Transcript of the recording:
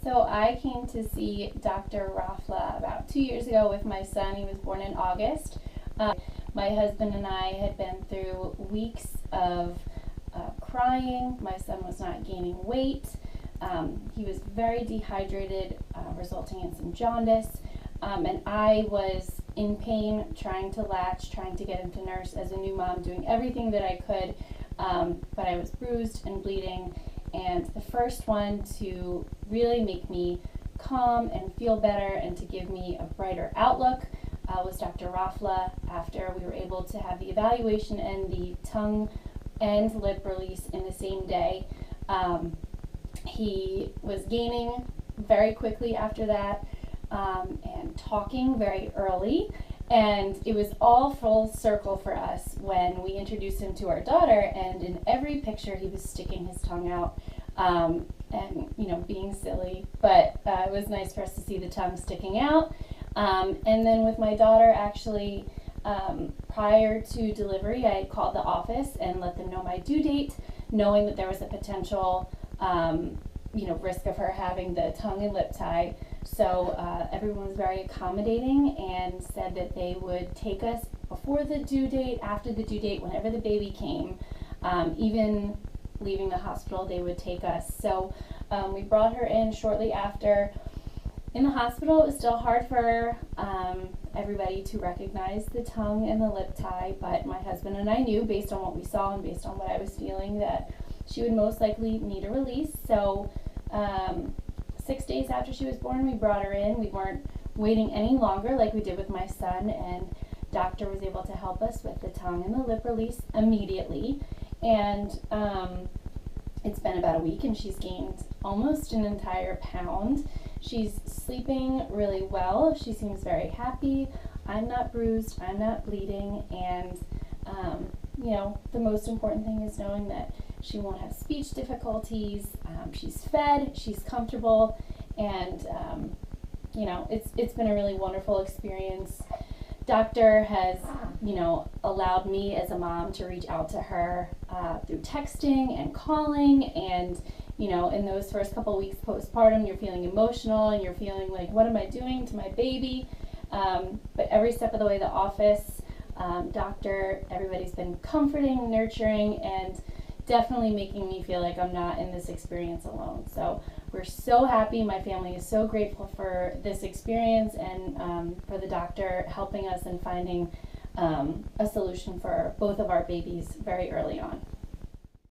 So I came to see Dr. Rafla about 2 years ago with my son. He was born in August. My husband and I had been through weeks of crying. My son was not gaining weight. He was very dehydrated, resulting in some jaundice. And I was in pain, trying to latch, trying to get him to nurse as a new mom, doing everything that I could. But I was bruised and bleeding. And the first one to really make me calm and feel better and to give me a brighter outlook was Dr. Rafla, after we were able to have the evaluation and the tongue and lip release in the same day. He was gaining very quickly after that and talking very early. And it was all full circle for us when we introduced him to our daughter, and in every picture he was sticking his tongue out and, being silly. But it was nice for us to see the tongue sticking out. And then with my daughter, actually, prior to delivery, I called the office and let them know my due date, knowing that there was a potential risk of her having the tongue and lip tie. So everyone was very accommodating and said that they would take us before the due date, after the due date, whenever the baby came. Even leaving the hospital, they would take us. So we brought her in shortly after. In the hospital, it was still hard for everybody to recognize the tongue and the lip tie, but my husband and I knew, based on what we saw and based on what I was feeling, that she would most likely need a release. So 6 days after she was born, we brought her in. We weren't waiting any longer like we did with my son, and doctor was able to help us with the tongue and the lip release immediately. And it's been about a week, and she's gained almost an entire pound. She's sleeping really well. She seems very happy. I'm not bruised. I'm not bleeding. And, the most important thing is knowing that she won't have speech difficulties. She's fed. She's comfortable. And, it's been a really wonderful experience. Doctor has, allowed me as a mom to reach out to her through texting and calling. And, in those first couple weeks postpartum, you're feeling emotional and you're feeling like, what am I doing to my baby? But every step of the way, the office, doctor, everybody's been comforting, nurturing, and definitely making me feel like I'm not in this experience alone. So we're so happy. My family is so grateful for this experience and for the doctor helping us and finding a solution for both of our babies very early on.